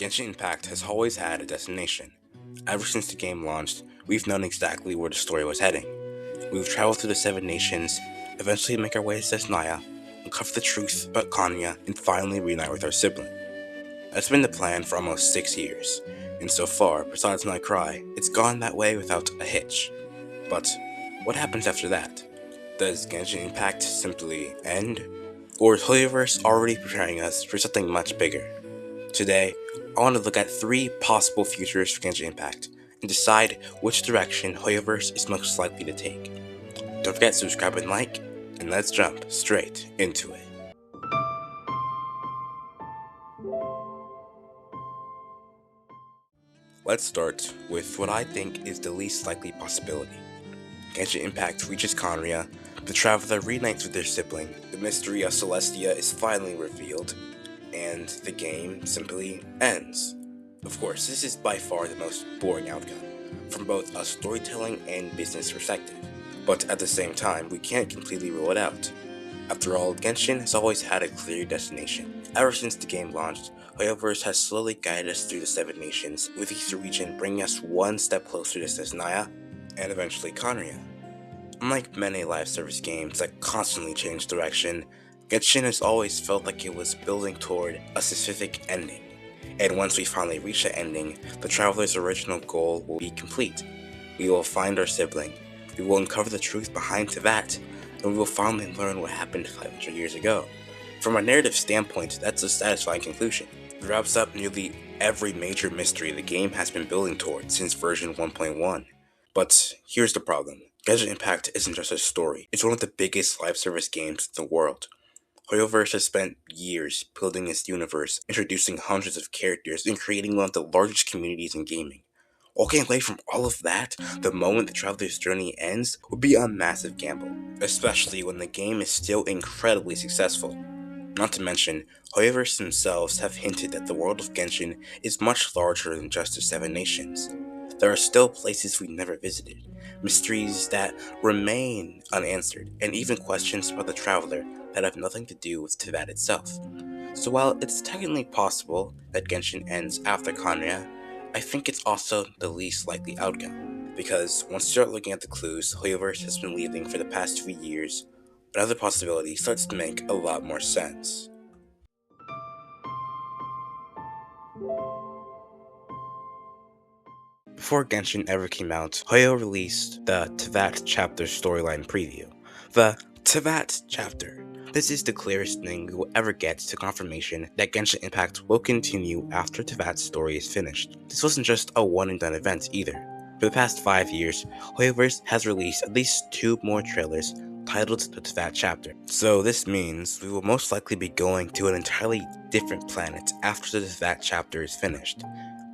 Genshin Impact has always had a destination. Ever since the game launched, we've known exactly where the story was heading. We've traveled through the 7 nations, eventually make our way to Snezhnaya, uncover the truth about Kanya, and finally reunite with our sibling. That's been the plan for almost 6 years, and so far, besides my cry, it's gone that way without a hitch. But what happens after that? Does Genshin Impact simply end? Or is HoYoverse already preparing us for something much bigger? Today, I want to look at 3 possible futures for Genshin Impact and decide which direction HoYoverse is most likely to take. Don't forget to subscribe and like, and let's jump straight into it. Let's start with what I think is the least likely possibility. Genshin Impact reaches Conria, the traveler reunites with their sibling, the mystery of Celestia is finally revealed, and the game simply ends. Of course, this is by far the most boring outcome, from both a storytelling and business perspective, but at the same time, we can't completely rule it out. After all, Genshin has always had a clear destination. Ever since the game launched, HoYoverse has slowly guided us through the 7 nations, with each region bringing us one step closer to Snezhnaya, and eventually Conria. Unlike many live service games that constantly change direction, Genshin has always felt like it was building toward a specific ending. And once we finally reach the ending, the traveler's original goal will be complete. We will find our sibling, we will uncover the truth behind Teyvat, and we will finally learn what happened 500 years ago. From a narrative standpoint, that's a satisfying conclusion. It wraps up nearly every major mystery the game has been building toward since version 1.1. But here's the problem. Genshin Impact isn't just a story, it's one of the biggest live service games in the world. HoYoverse has spent years building its universe, introducing hundreds of characters, and creating one of the largest communities in gaming. Walking away from all of that, the moment the traveler's journey ends, would be a massive gamble, especially when the game is still incredibly successful. Not to mention, HoYoverse themselves have hinted that the world of Genshin is much larger than just the 7 nations. There are still places we never visited, mysteries that remain unanswered, and even questions about the traveler that have nothing to do with Teyvat itself. So while it's technically possible that Genshin ends after Conria, I think it's also the least likely outcome, because once you start looking at the clues HoYoverse has been leaving for the past few years, another possibility starts to make a lot more sense. Before Genshin ever came out, Hoyo released the Teyvat chapter storyline preview. The Teyvat chapter. This is the clearest thing we will ever get to confirmation that Genshin Impact will continue after Teyvat's story is finished. This wasn't just a one and done event either. For the past 5 years, HoYoverse has released at least 2 more trailers titled the Teyvat chapter. So this means we will most likely be going to an entirely different planet after the Teyvat chapter is finished.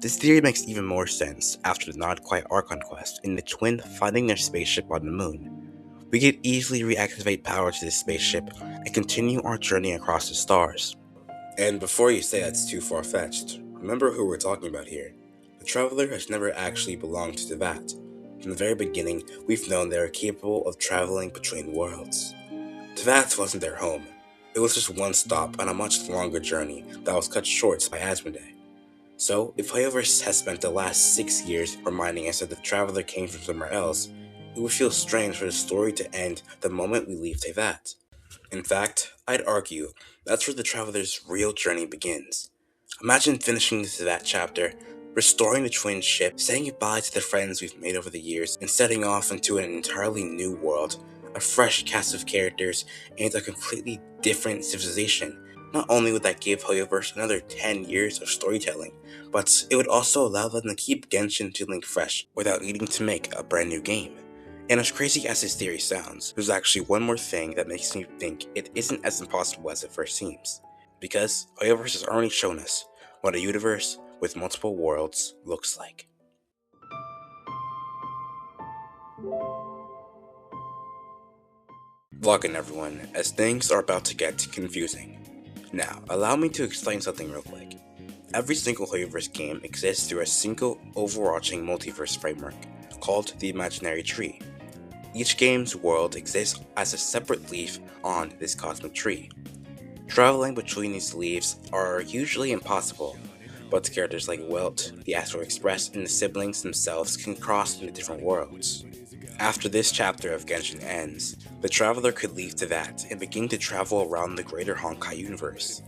This theory makes even more sense after the Not Quite Archon quest and the twin finding their spaceship on the moon. We could easily reactivate power to this spaceship and continue our journey across the stars. And before you say that's too far-fetched, remember who we're talking about here. The Traveler has never actually belonged to Teyvat. From the very beginning, we've known they are capable of traveling between worlds. Teyvat wasn't their home. It was just one stop on a much longer journey that was cut short by Asmodee. So, if HoYoverse has spent the last 6 years reminding us that the Traveler came from somewhere else, it would feel strange for the story to end the moment we leave Teyvat. In fact, I'd argue that's where the Traveler's real journey begins. Imagine finishing the Teyvat chapter, restoring the twin ship, saying goodbye to the friends we've made over the years, and setting off into an entirely new world, a fresh cast of characters, and a completely different civilization. Not only would that give HoYoverse another 10 years of storytelling, but it would also allow them to keep Genshin feeling fresh without needing to make a brand new game. And as crazy as this theory sounds, there's actually one more thing that makes me think it isn't as impossible as it first seems. Because HoYoverse has already shown us what a universe with multiple worlds looks like. Vlogging everyone, as things are about to get confusing. Now, allow me to explain something real quick. Every single HoYoverse game exists through a single overarching multiverse framework, called the Imaginary Tree. Each game's world exists as a separate leaf on this cosmic tree. Traveling between these leaves are usually impossible, but characters like Wilt, the Astral Express, and the siblings themselves can cross into different worlds. After this chapter of Genshin ends, the traveler could leave Teyvat and begin to travel around the greater Honkai universe.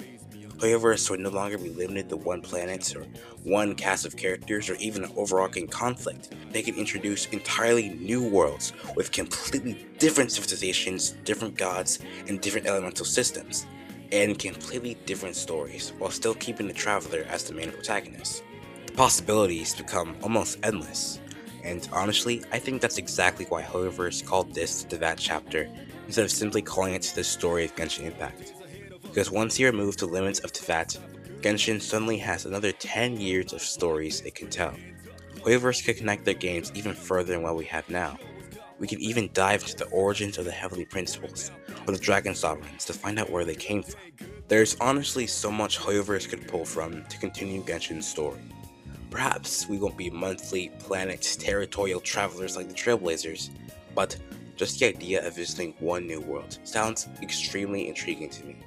HoYoverse would no longer be limited to one planet or one cast of characters or even an overarching conflict. They could introduce entirely new worlds with completely different civilizations, different gods, and different elemental systems, and completely different stories, while still keeping the traveler as the main protagonist. The possibilities become almost endless, and honestly, I think that's exactly why HoYoverse called this the Teyvat chapter instead of simply calling it the story of Genshin Impact. Because once you remove the limits of Teyvat, Genshin suddenly has another 10 years of stories it can tell. HoYoverse could connect their games even further than what we have now. We can even dive into the origins of the Heavenly Principles, or the Dragon Sovereigns, to find out where they came from. There's honestly so much HoYoverse could pull from to continue Genshin's story. Perhaps we won't be monthly, planet, territorial travelers like the Trailblazers, but just the idea of visiting one new world sounds extremely intriguing to me.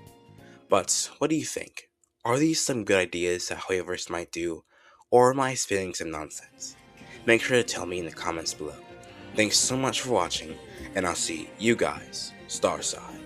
But what do you think? Are these some good ideas that HoYoverse might do, or am I spitting some nonsense? Make sure to tell me in the comments below. Thanks so much for watching, and I'll see you guys Starside.